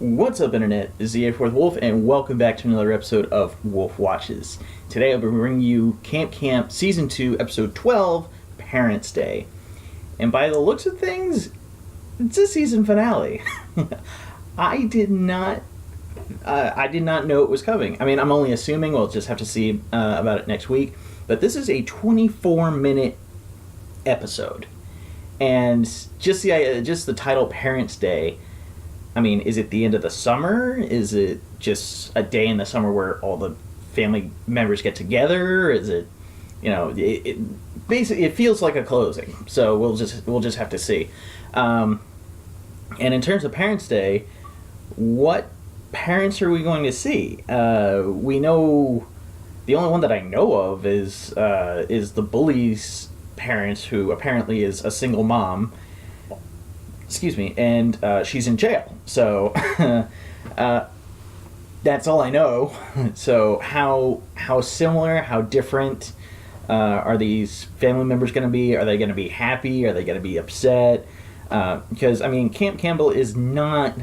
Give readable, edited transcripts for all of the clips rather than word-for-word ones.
What's up, Internet? This is the 84th Wolf, and welcome back to another episode of Wolf Watches. Today I'll be bringing you Camp Season 2, Episode 12, Parents' Day. And by the looks of things, it's a season finale. I did not know it was coming. I mean, I'm only assuming. We'll just have to see about it next week. But this is a 24-minute episode. And just the title, Parents' Day, I mean, is it the end of the summer? Is it just a day in the summer where all the family members get together? Is it, it basically it feels like a closing. So we'll just have to see. And in terms of Parents' Day, what parents are we going to see? We know the only one that I know of is the bully's parents, who apparently is a single mom. Excuse me, and she's in jail. So that's all I know. So how similar, how different are these family members going to be? Are they going to be happy? Are they going to be upset? Because, I mean, Camp Campbell is not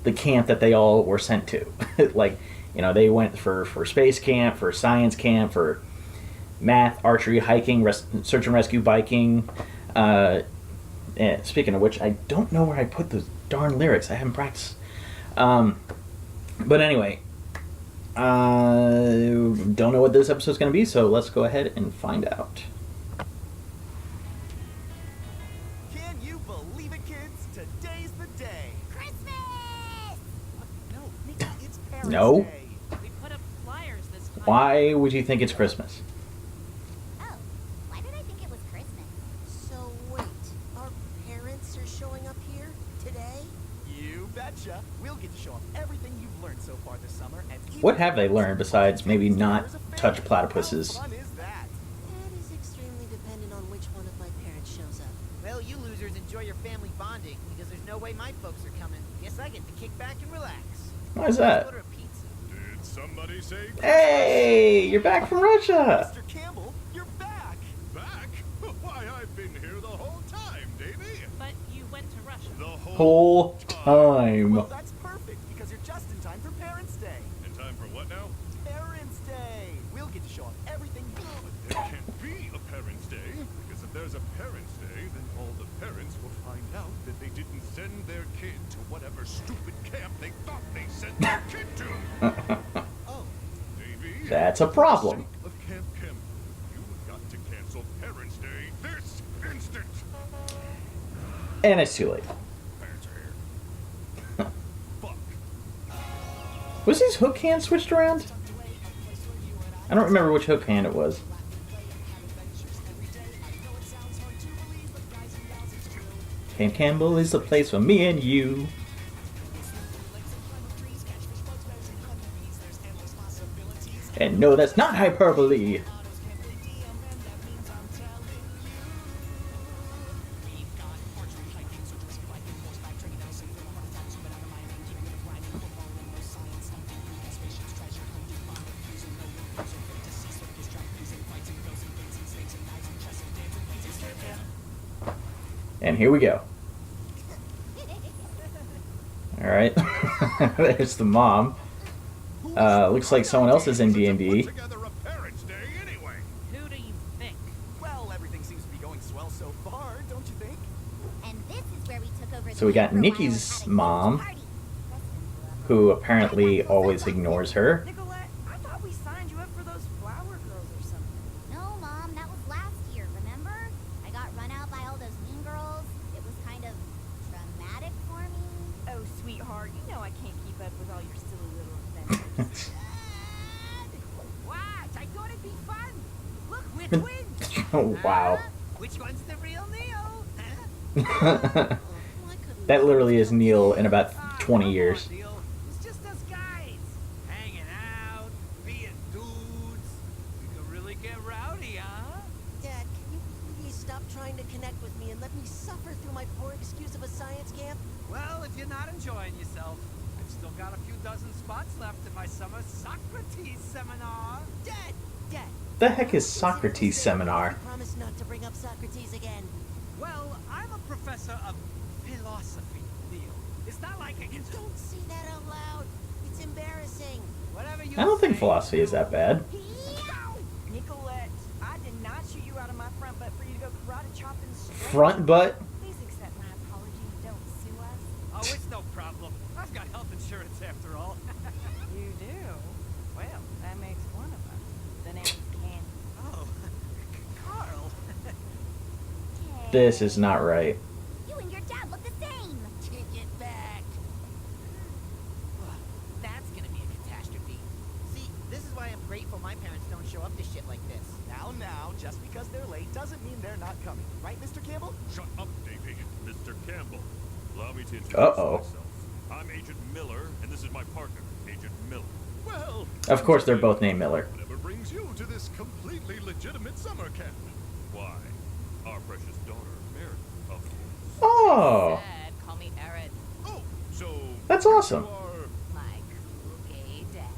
the camp that they all were sent to. Like, they went for space camp, for science camp, for math, archery, hiking, search and rescue, biking. And speaking of which, I don't know where I put those darn lyrics. I haven't practiced. But anyway, don't know what this episode's going to be, so let's go ahead and find out. Can you believe it, kids? Today's the day. Christmas! No, Nikki, it's Parents' No. Day. We put up flyers this time. Why would you think it's Christmas? Oh, why did I think it was Christmas? So wait, our parents are showing up here today? You betcha. We'll get to show off everything you've learned so far this summer. And What have they learned besides maybe not touch platypuses? How fun is that? That is extremely dependent on which one of my parents shows up. Well, you losers enjoy your family bonding because there's no way my folks are coming. Guess I get to kick back and relax. Why is that? Order a pizza. Did somebody say Hey, you're back from Russia! Mr. Campbell, you're back. back? Why, I've been here the whole time, Davy. But you went to Russia. The Whole time. Well, that's perfect because you're just in time for Parents' Day. In time for what now? Parents' Day. We'll get to show off everything you There can't be a Parents' Day, because if there's a Parents' Day, then all the parents will find out that they didn't send their kid to whatever stupid camp they thought they sent their kid to. Oh, Davy, That's a problem. for the sake of Camp Campbell, you've got to cancel Parents' Day this instant. And it's too late. Parents are here. Fuck. Was his hook hand switched around? I don't remember which hook hand it was. Camp Campbell is the place for me and you. And no, that's not hyperbole. And here we go. Alright. There's the mom. Looks like someone else is in D&D. Together a Parents' Day anyway. Who do you think? well, everything seems to be going swell so far, don't you think? And this is where we took over. So we got Nikki's mom, who apparently always ignores her. Nicolette, I thought we signed you up for those flower girls or something. No, Mom, that was last year, remember? I got run out by all those mean girls. It was kind of traumatic for me. Oh, sweetheart, you know I can't keep up with all your silly little adventures. What? I thought it'd be fun. Look, we're twins. Oh, wow. Which one's the real Neil? Why couldn't That literally is Neil in about 20 years. Neil. It's just us guys. Hanging out, being dudes. We could really get rowdy, huh? Dad, can you please stop trying to connect with me and let me suffer through my poor excuse of a science camp? Well, if you're not enjoying yourself, I've still got a few dozen spots left in my summer Socrates seminar. Dad! Dad! The heck is Socrates seminar? Promise not to bring up Socrates again. Well, I'm a professor of philosophy, Neil. It's not like I can... Don't say that out loud. It's embarrassing. Whatever you I don't think say. philosophy is that bad. Nicolette, I did not shoot you out of my front butt for you to go karate chopping straight. Front butt? Please accept my apology and don't sue us. Oh, it's no problem. I've got health insurance after all. You do? Well, that makes one of us. The name's Candy. Oh, Carl. This is not right. You and your dad look the same. Take it back. That's gonna be a catastrophe. See, this is why I'm grateful my parents don't show up to shit like this. Now, just because they're late doesn't mean they're not coming. Right, Mr. Campbell? Shut up, Davy. Mr. Campbell, allow me to introduce Uh-oh. myself. I'm Agent Miller, and this is my partner, Agent Miller. Well, Of course, they're both named Miller. whatever brings you to this completely legitimate summer camp? Why? Our precious daughter, Mary, of course. Oh, Dad, call me Erin. Oh, so that's awesome. you are... My cool gay dad.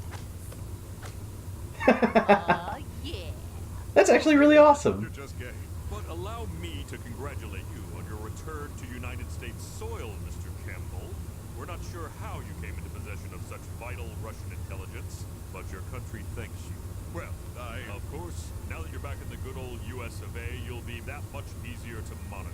Yeah. That's actually really You're awesome. just gay. But allow me to congratulate you on your return to United States soil, Mr. Campbell. We're not sure how you came into possession of such vital Russian intelligence, but your country thanks you. Well, Of course, now that you're back in the good old US of A, you'll be that much easier to monitor.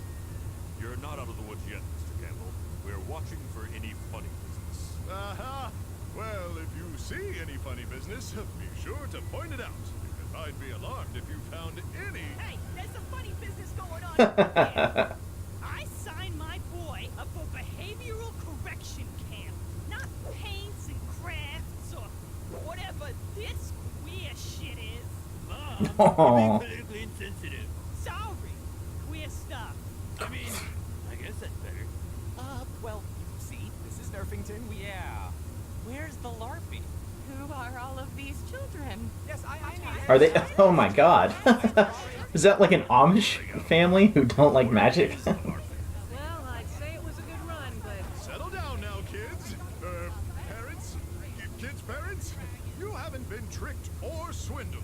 You're not out of the woods yet, Mr. Campbell. We're watching for any funny business. Aha! Well, if you see any funny business, be sure to point it out. Because I'd be alarmed if you found any... Hey, there's some funny business going on over there. I signed my boy up for behavioral correction camp, not paints and crafts or whatever this queer shit is. Mom, Aw. you're being politically insensitive. Sorry, queer stuff. I mean, I guess that's better. Well, see, this is Nerfington. Yeah. Where's the LARPing? Who are all of these children? Yes, I Are they? Oh my god. Is that like an Amish family who don't like magic? Well, I'd say it was a good run, but Settle down now, kids. Parents? Kids' parents? You haven't been tricked or swindled.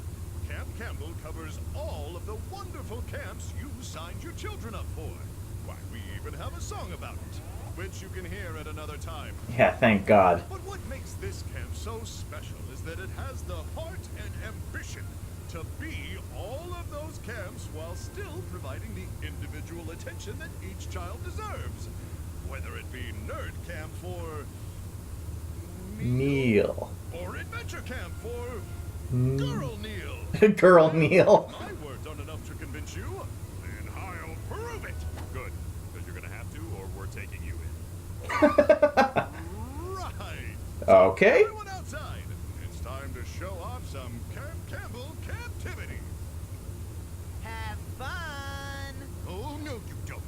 Camp Campbell covers all of the wonderful camps you signed your children up for. Why, we even have a song about it, which you can hear at another time. Yeah, thank God. But what makes this camp so special is that it has the heart and ambition to be all of those camps while still providing the individual attention that each child deserves. Whether it be nerd camp for Neil. or adventure camp for Mm. girl Neil. Girl Neil. My words aren't enough to convince you. Then I'll prove it. Good, because you're gonna have to, or we're taking you in. Right. Okay. Everyone outside. It's time to show off some Camp Campbell captivity. Have fun! Oh, no, you don't.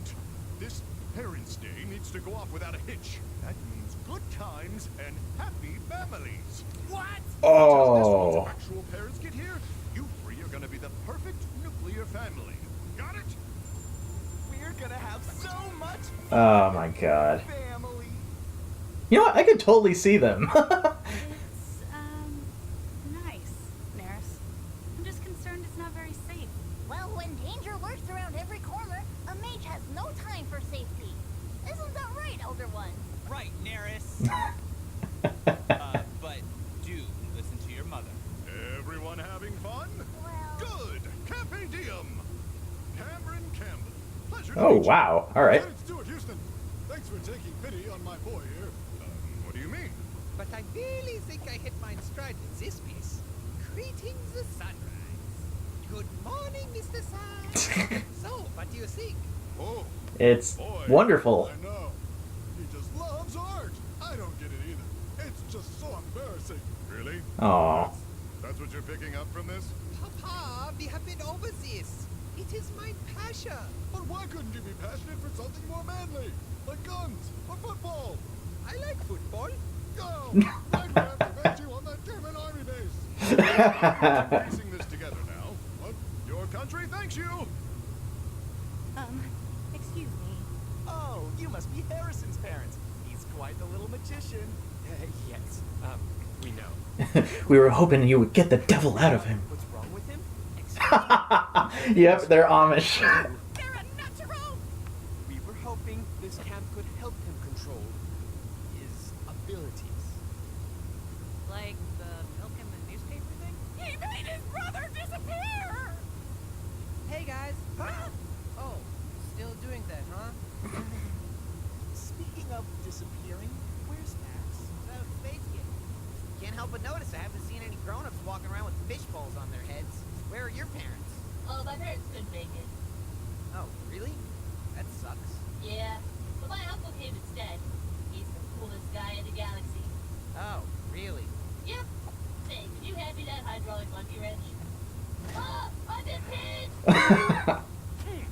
This Parents' Day needs to go off without a hitch. That means good times and happy families. What? Oh. Once actual parents get here, you three are gonna be the perfect nuclear family. Got it? We're gonna have so much Oh my god. family. You know what? I could totally see them. It's, nice, Neris. I'm just concerned it's not very safe. Well, when danger lurks around every corner, a mage has no time for safety. Isn't that right, Elder One? Right, Neris. But do listen to your mother. Everyone having fun? Well, Good. Carpe diem. Cameron Campbell. Pleasure to Oh meet you. wow. Alright. Lieutenant Stuart Houston. Thanks for taking pity on my boy here. What do you mean? But I really think I hit my stride with this piece. Greetings the sunrise. Good morning, Mr. Sun. So, what do you think? Oh, It's boy. wonderful. I know. He just loves art. I don't get it either. It's just so embarrassing. Really? Aw. That's what you're picking up from this? Papa, we have been over this. It is my passion. But why couldn't you be passionate for something more manly? Like guns or football? I like football. Go! Why do we have to vent you on that German army base? We're piecing this together now. What? Your country thanks you! Excuse me. Oh, you must be Harrison's parents. He's quite the little magician. Yes, we know. We were hoping you would get the devil out of him. What's wrong with him? Yep, they're Amish. They're a natural! We were hoping This camp could help him control Hey guys. Oh, still doing that, huh? Speaking of disappearing, where's Max? So, Space Kid. Can't help but notice I haven't seen any grown-ups walking around with fish bowls on their heads. Where are your parents? Oh, my parents couldn't make it. Oh, really? That sucks. Yeah, but my uncle came instead. He's the coolest guy in the galaxy. Oh, really? Yep. Say, could you hand me that hydraulic monkey wrench? Ah, I've been pinned!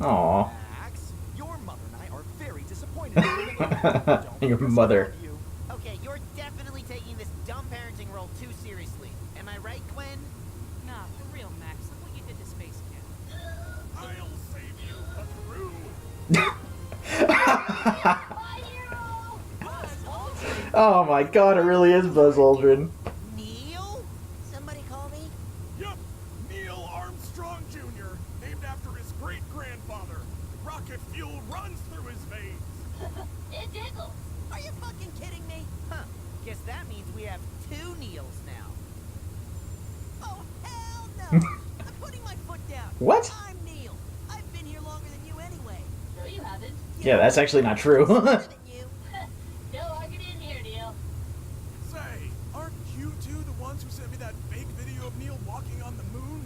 Aw. Max, your mother and I are very disappointed in you. Don't Your let us mother. love you. Okay, you're definitely taking this dumb parenting role too seriously. Am I right, Gwen? Nah, for real, Max. Look what you did to Space Kid. I'll save you, Buckaroo. My hero! Oh my god, it really is Buzz Aldrin. Neil? Somebody call me? Yup, Neil Armstrong Jr., named after his great-grandfather. Rocket fuel runs through his veins. It tickles. Are you fucking kidding me? Huh. Guess that means we have 2 Neils now. Oh, hell no! I'm putting my foot down. What? I'm Neil. I've been here longer than you anyway. No, you haven't. Yeah, that's actually not true. Longer than you. No argument here, Neil. Say, aren't you two the ones who sent me that fake video of Neil walking on the moon?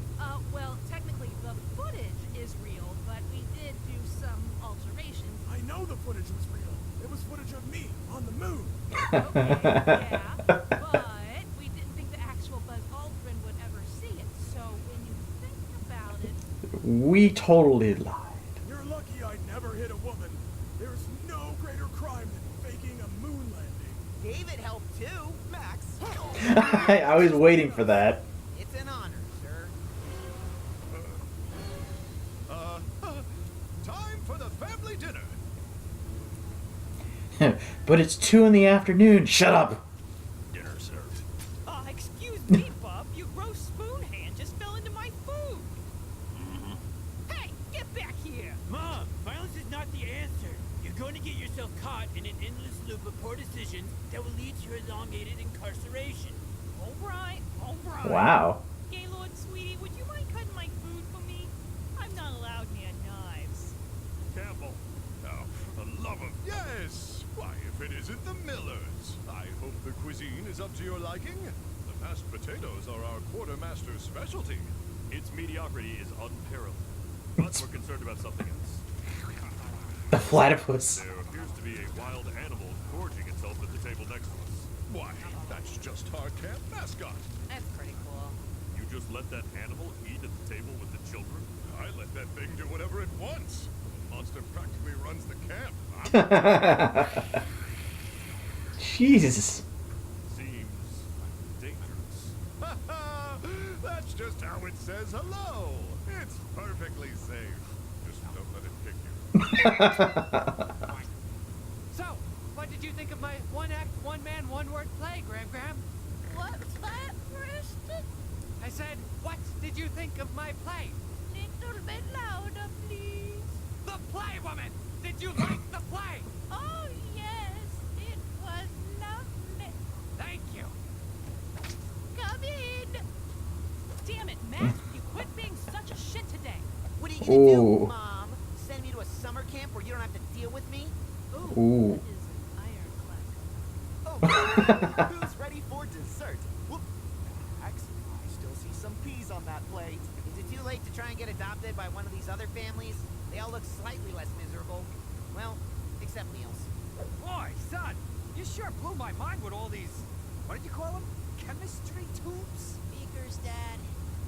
Well, technically the footage is real, but we did do some alterations. I know the footage was real. It was footage of me on the moon. Okay, yeah, but we didn't think the actual Buzz Aldrin would ever see it. So when you think about it, We totally lied. You're lucky I never hit a woman. There's no greater crime than faking a moon landing. David helped too. Max, I was waiting for that. It's an honor, sir. Time for the family dinner. But it's 2 in the afternoon. Shut up. Dinner served. excuse me, Bub, you gross spoon hand just fell into my food. Hey, get back here! Mom, violence is not the answer. You're going to get yourself caught in an endless loop of poor decisions that will lead to your elongated incarceration. All right, all right. Wow. Gaylord, sweetie, would you mind cutting my food for me? I'm not allowed near knives. Campbell. Oh, for the love of... Yes! Why, if it isn't the Millers. I hope the cuisine is up to your liking. The mashed potatoes are our quartermaster's specialty. Its mediocrity is unparalleled. But we're concerned about something else. The platypus. There appears to be a wild animal gorging itself at the table next to us. Why, that's just our camp mascot. That's pretty cool. You just let that animal eat at the table with the children? I let that thing do whatever it wants. The monster practically runs the camp. Jesus. Seems dangerous. That's just how it says hello. It's perfectly safe. Just don't let it kick you. So, what did you think of my one-act, one-man, one-word play, Gram? What's that, Preston? I said, what did you think of my play? Little bit louder, please. The play, woman! Did you like the play? Oh, yes. It was lovely. Thank you. Come in. Damn it, Max, you quit being such a shit today. What are you gonna do, Ooh. Mom? Send me to a summer camp where you don't have to deal with me? Ooh. That is an ironclad. oh, who's ready for dessert? Whoop. Max, I still see some peas on that plate. Is it too late to try and get adopted by one of these other families? They all look slightly less miserable. Well, except Neil's. Boy, son, you sure blew my mind with all these, what did you call them? Chemistry tubes? Beakers, Dad.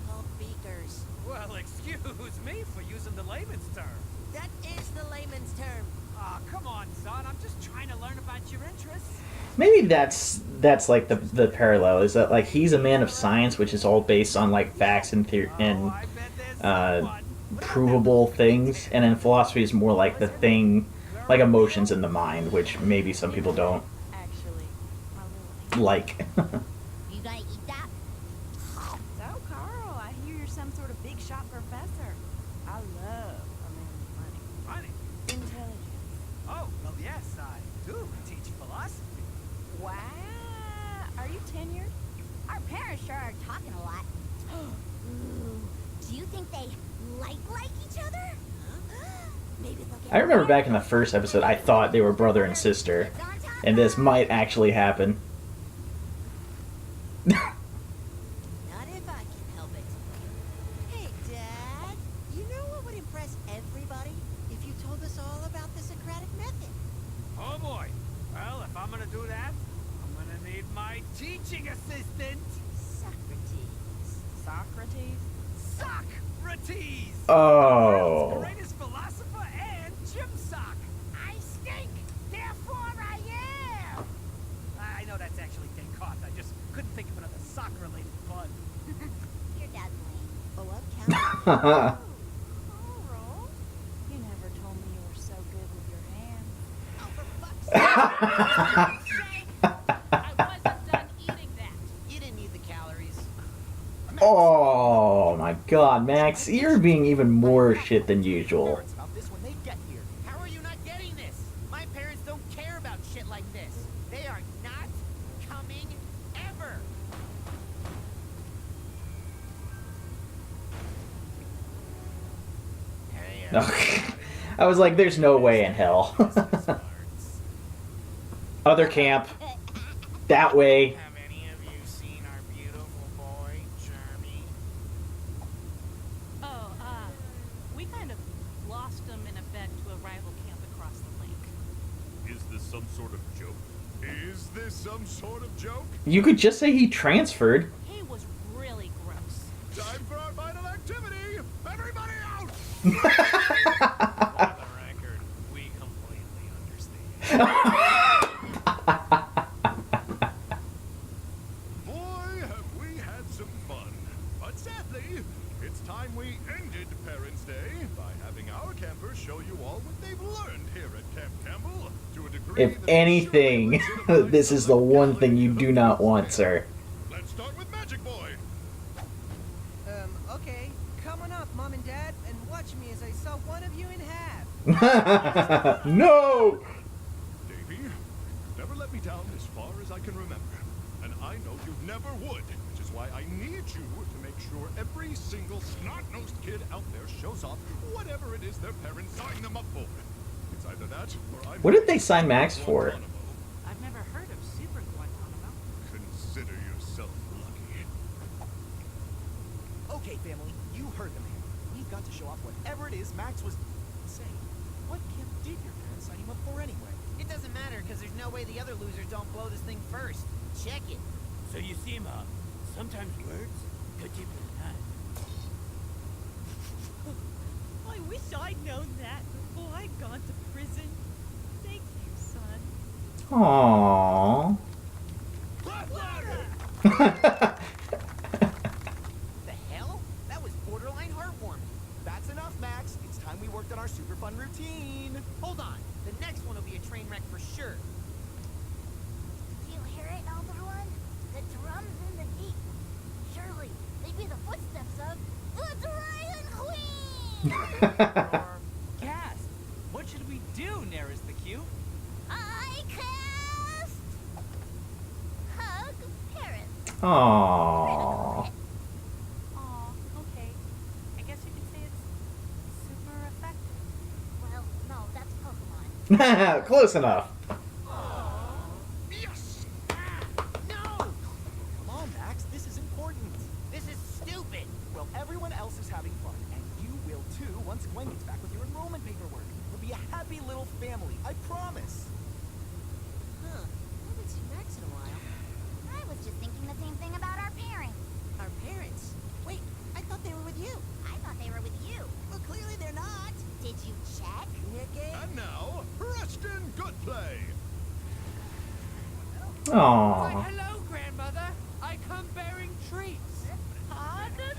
Called beakers. Well, excuse me for using the layman's term. That is the layman's term. Aw, come on, son. I'm just trying to learn about your interests. Maybe that's like the parallel is that like he's a man of science, which is all based on like facts and theory and I bet there's someone. provable things, and then philosophy is more like the thing, like emotions in the mind, which maybe some people don't Actually, probably. like. You gonna eat that? So, Carl, I hear you're some sort of big shot professor. I love a man with money. Funny. Intelligence. Oh, well, yes, I do teach philosophy. Wow. Are you tenured? Our parents sure are talking a lot. Ooh, do you think they like each other? I remember back in the first episode, I thought they were brother and sister, and this might actually happen. Not if I can help it. Hey, Dad. You know what would impress everybody? If you told us all about the Socratic method. Oh boy. Well, if I'm gonna do that, I'm gonna need my teaching assistant. Socrates? Socrates! Oh. The greatest philosopher and gym sock. I stink, therefore I am. I know that's actually Descartes. I just couldn't think of another sock-related pun. Your dad's lame. Oh, I'm counting. Carl, you never told me you were so good with your hands. Oh, for fuck's sake! I wasn't done eating that. You didn't need the calories. Oh my god, Max, you're being even more shit than usual. Parents about this when they get here. How are you not getting this? My parents don't care about shit like this. They are not coming ever. I was like, there's no way in hell. Other camp. That way. Have any of you seen our beautiful boy, Jeremy? Oh, we kind of lost him in a bet to a rival camp across the lake. Is this some sort of joke? Is this some sort of joke? You could just say he transferred. He was really gross. Time for our final activity! Everybody out! For the record, we completely understand. Boy, have we had some fun. But sadly, it's time we ended Parents' Day by having our campers show you all what they've learned here at Camp Campbell. To a degree If that anything, surely legitimates this is the one thing you do not want, sir. Let's start with Magic Boy. Okay. Come on up, Mom and Dad, and watch me as I saw one of you in half. No! Davy, you've never let me down as far as I can remember. And I know you never would, which is why I need you to make sure every single snot-nosed kid out there shows off whatever it is their parents signed them up for. It's either that or I'm... What did they sign Max for? I've never heard of Super Guantanamo. Consider yourself lucky. Okay, family, you heard the man. We've got to show off whatever it is Max was saying. What camp did your parents sign him up for anyway? It doesn't matter because there's no way the other losers don't blow this thing first. Check it. So you see, Mom, sometimes words could give you time. I wish I'd known that before I'd gone to prison. Thank you, son. Aww. The hell? That was borderline heartwarming. That's enough, Max. It's time we worked on our super fun routine. Hold on. The next one will be a train wreck for sure. Do you hear it, Elder One? The drums in the deep. Surely they be the footsteps of the Dragon Queen! Cast, what should we do, Neris the Cute? I cast Hug Parents. Aww. Aw, okay. I guess you could say it's super effective. Well, no, that's Pokemon. Close enough. Yes! No! Come on, Max. This is important. This is stupid. Well, everyone else is having fun, and you will too once Gwen gets back with your enrollment paperwork. We'll be a happy little family, I promise. Huh. I haven't seen Max in a while. I was just thinking the same thing about our parents. Our parents? Wait, I thought they were with you. I thought they were with you. Well, clearly they're not. Did you check? Nicky? And now, Preston Goodplay. Why, Aww. hello, Grandmother. I come bearing treats. Pardon?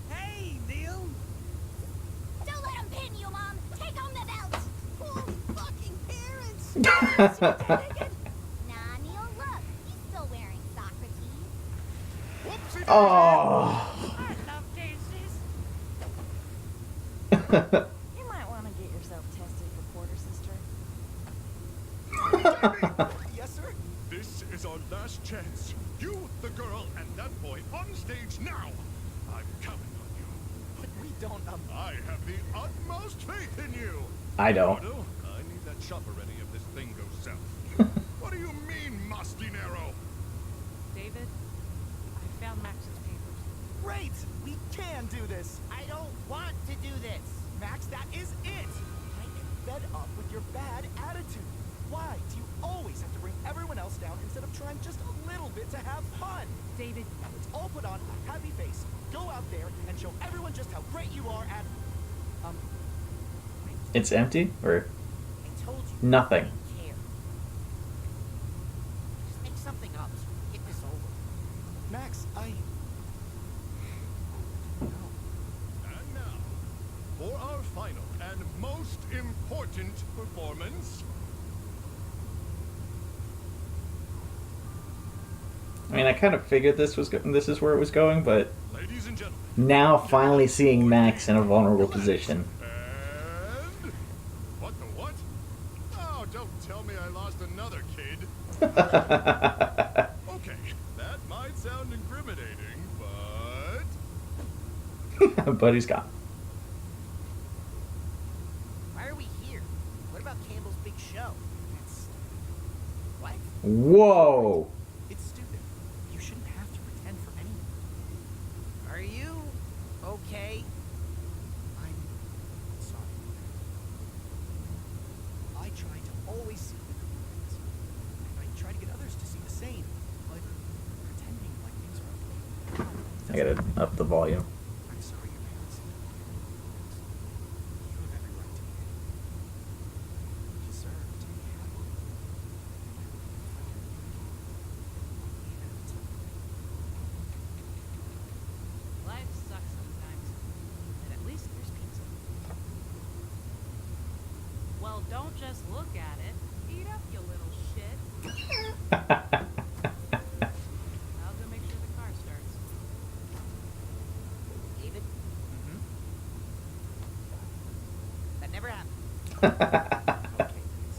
Hey, Neil. Don't let him pin you, Mom. Take home the belt. Oh, fucking parents! Nah, Neil, look. He's still wearing Socrates. Whoopsie. Oh. I love daisies. You might want to get yourself tested for quarter sister. Yes, sir? This is our last chance. You, the girl, and that boy on stage now. I'm counting on you. don't, I have the utmost faith in you. I don't. Otto, I need that shopper ready if this thing goes south. What do you mean, Mastinero? David, I found Max's papers. Great! We can do this! I don't want to do this. Max, that is it! I am fed up with your bad attitude. Why do you always have to bring everyone else down instead of trying just a little bit to have fun? David, Let's all put on a happy face, go out there, and show everyone just how great you are at... wait, It's empty? Or I told you. nothing? I don't care. Just make something up so we can get this over. Max, I... No. And now, for our final and most important performance. I mean, I kind of figured this is where it was going, but Ladies and gentlemen. now finally seeing Max in a vulnerable position. And... What the what? Oh, don't tell me I lost another kid. Okay, that might sound incriminating, but... But he's gone. Why are we here? What about Campbell's big show? It's... What? Whoa! It's stupid. You shouldn't have to pretend for anyone. Are you okay? I'm sorry. I try to always see the good things. And I try to get others to see the same. But pretending like things are okay. I gotta up the volume. I'm sorry your parents didn't do it. You have every right to be angry. You deserve to be happy. Even if it's not. life sucks sometimes. But at least there's pizza. Well, don't just look at it. Eat up, you little shit. I'll go make sure the car starts. David? That never happened. Okay, please.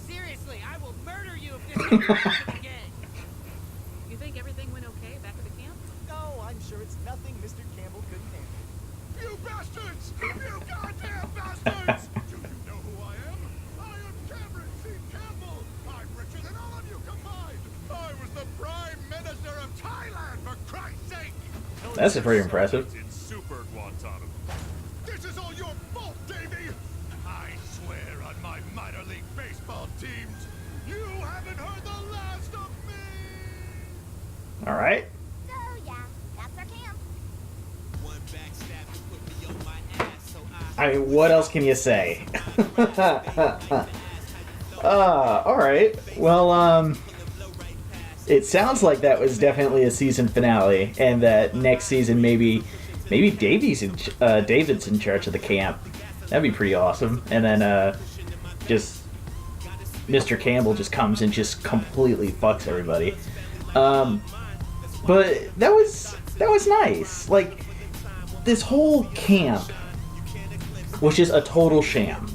Seriously, I will murder you if this ever happens again. You think everything went okay back at the camp? No, I'm sure it's nothing Mr. Campbell couldn't handle. You bastards! You goddamn bastards! Do you know who I am? I am Cameron C. Campbell! I'm richer than all of you combined! I was the Prime Minister of Thailand, for Christ's sake! That's pretty impressive. In Super Guantanamo. This is all your fault, Davy! I swear on my minor league baseball teams, you haven't heard the last of me! All right. So, yeah, that's our camp. One backstab to put me on my ass, so I I mean, what else can you say? All right. Well, it sounds like that was definitely a season finale, and that next season maybe David's in charge of the camp. That'd be pretty awesome. And then just Mr. Campbell just comes and just completely fucks everybody. But that was nice. Like, this whole camp was just a total sham.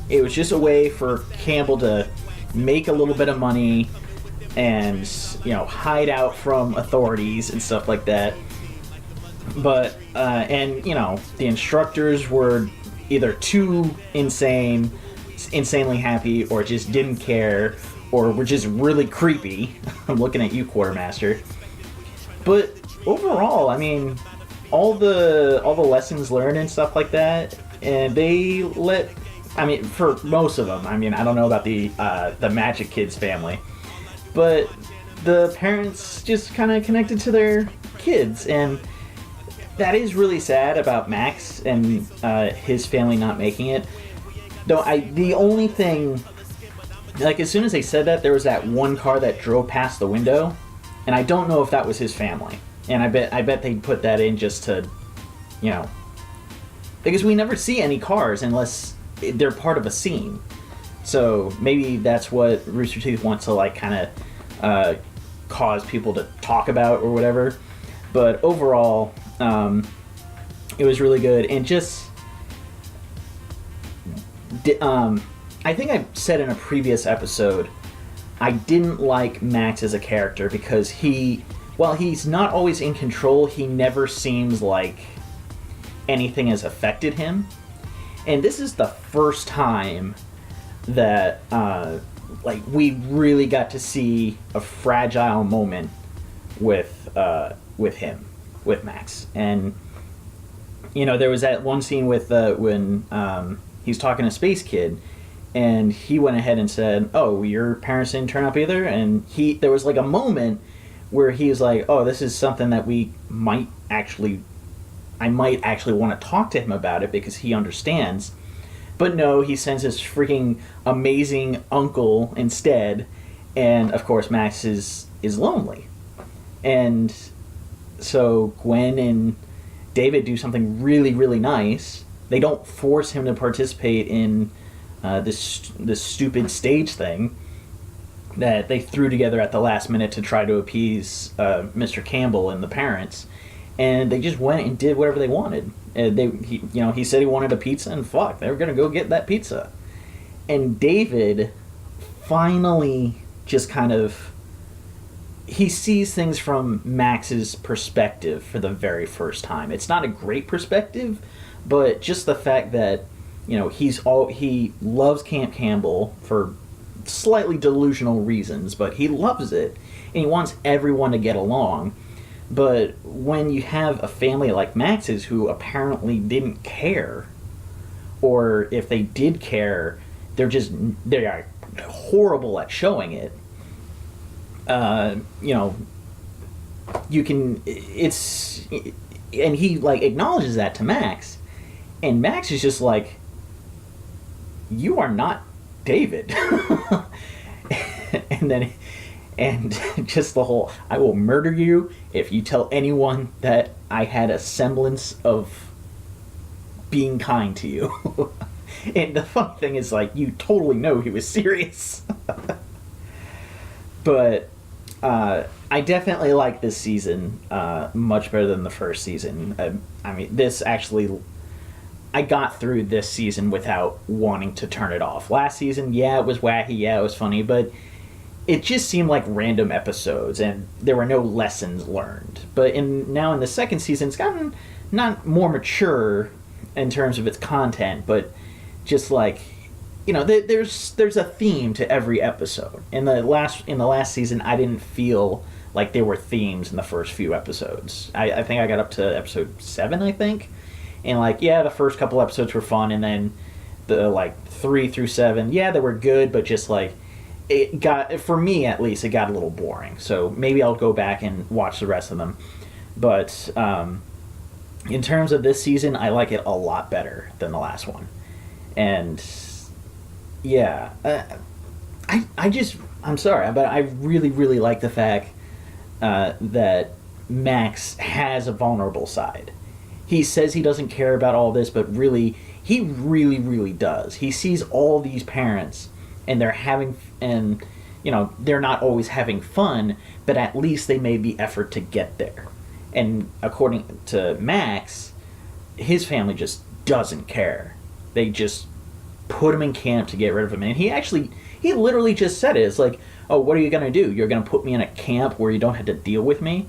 It was just a way for Campbell to make a little bit of money and, you know, hide out from authorities and stuff like that. But and, you know, the instructors were either too insanely happy, or just didn't care, or were just really creepy. I'm looking at you, Quartermaster. But overall, I mean, all the lessons learned and stuff like that, and they let, I mean, for most of them, I mean, I don't know about the Magic Kids family, but the parents just kind of connected to their kids, and that is really sad about Max and his family not making it. Though the only thing, like, as soon as they said that, there was that one car that drove past the window, and I don't know if that was his family. And I bet they put that in just to, you know, because we never see any cars unless they're part of a scene. So maybe that's what Rooster Teeth wants to, like, kind of cause people to talk about or whatever. But overall, it was really good. And just, I think I said in a previous episode, I didn't like Max as a character because while he's not always in control, he never seems like anything has affected him. And this is the first time that like we really got to see a fragile moment with him, with Max. And you know, there was that one scene with when he's talking to Space Kid, and he went ahead and said, "Oh, your parents didn't turn up either." And there was like a moment where he was like, "Oh, this is something that I might actually want to talk to him about it because he understands." But no, he sends his freaking amazing uncle instead, and of course Max is lonely. And so Gwen and David do something really, really nice. They don't force him to participate in this stupid stage thing that they threw together at the last minute to try to appease Mr. Campbell and the parents. And they just went and did whatever they wanted. He said he wanted a pizza, and fuck, they were gonna go get that pizza. And David finally just kind of, he sees things from Max's perspective for the very first time. It's not a great perspective, but just the fact that, you know, he loves Camp Campbell for slightly delusional reasons, but he loves it, and he wants everyone to get along. But when you have a family like Max's who apparently didn't care, or if they did care, they are horrible at showing it. You know, and he like acknowledges that to Max, and Max is just like, "You are not David." And just the whole, "I will murder you if you tell anyone that I had a semblance of being kind to you." And the funny thing is, like, you totally know he was serious. But I definitely like this season much better than the first season. I mean, I got through this season without wanting to turn it off. Last season, yeah, it was wacky, yeah, it was funny, but it just seemed like random episodes, and there were no lessons learned. But now in the second season, it's gotten not more mature in terms of its content, but just like, you know, there's a theme to every episode. In the last season, I didn't feel like there were themes in the first few episodes. I think I got up to episode 7, I think, and like, yeah, the first couple episodes were fun, and then the like 3 through 7, yeah, they were good, but just like, it got, for me at least, it got a little boring. So maybe I'll go back and watch the rest of them. But in terms of this season, I like it a lot better than the last one. And yeah, I'm sorry, but I really, really like the fact that Max has a vulnerable side. He says he doesn't care about all this, but really, he really, really does. He sees all these parents, and they're not always having fun, but at least they made the effort to get there. And according to Max, his family just doesn't care. They just put him in camp to get rid of him. And he literally just said it. It's like, "Oh, what are you going to do? You're going to put me in a camp where you don't have to deal with me?"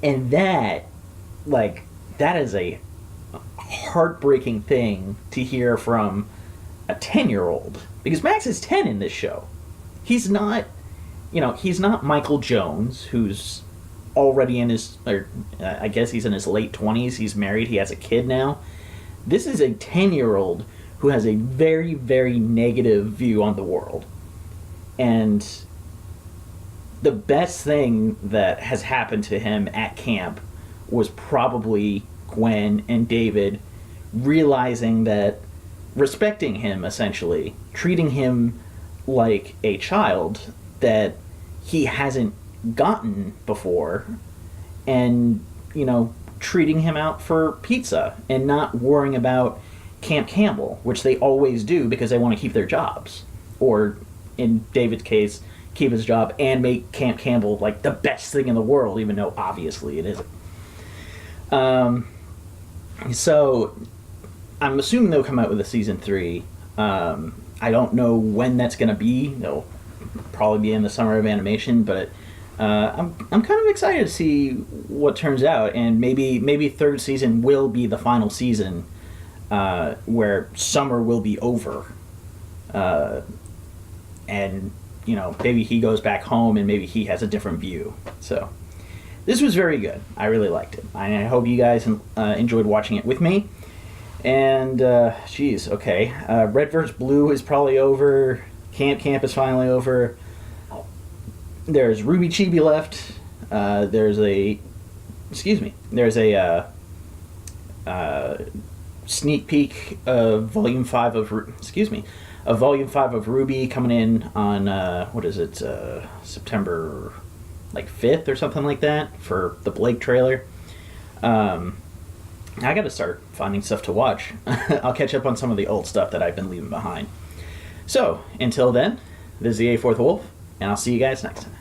And that is a heartbreaking thing to hear from a 10-year-old. Because Max is 10 in this show. He's not Michael Jones, who's already I guess he's in his late 20s. He's married. He has a kid now. This is a 10-year-old who has a very, very negative view on the world. And the best thing that has happened to him at camp was probably Gwen and David realizing that, respecting him, essentially, treating him like a child that he hasn't gotten before, and, you know, treating him out for pizza and not worrying about Camp Campbell, which they always do because they want to keep their jobs. Or, in David's case, keep his job and make Camp Campbell like the best thing in the world, even though obviously it isn't. So I'm assuming they'll come out with a season 3. I don't know when that's going to be. It'll probably be in the summer of animation, but I'm kind of excited to see what turns out, and maybe third season will be the final season, where summer will be over, and maybe he goes back home and maybe he has a different view. So this was very good. I really liked it. I hope you guys enjoyed watching it with me. And geez, okay, Red vs. Blue is probably over. Camp is finally over. There's Ruby Chibi left. There's a sneak peek of Volume 5 of Ruby coming in on September 5th or something like that for the Blake trailer. I gotta start finding stuff to watch. I'll catch up on some of the old stuff that I've been leaving behind. So, until then, this is the A4th Wolf, and I'll see you guys next time.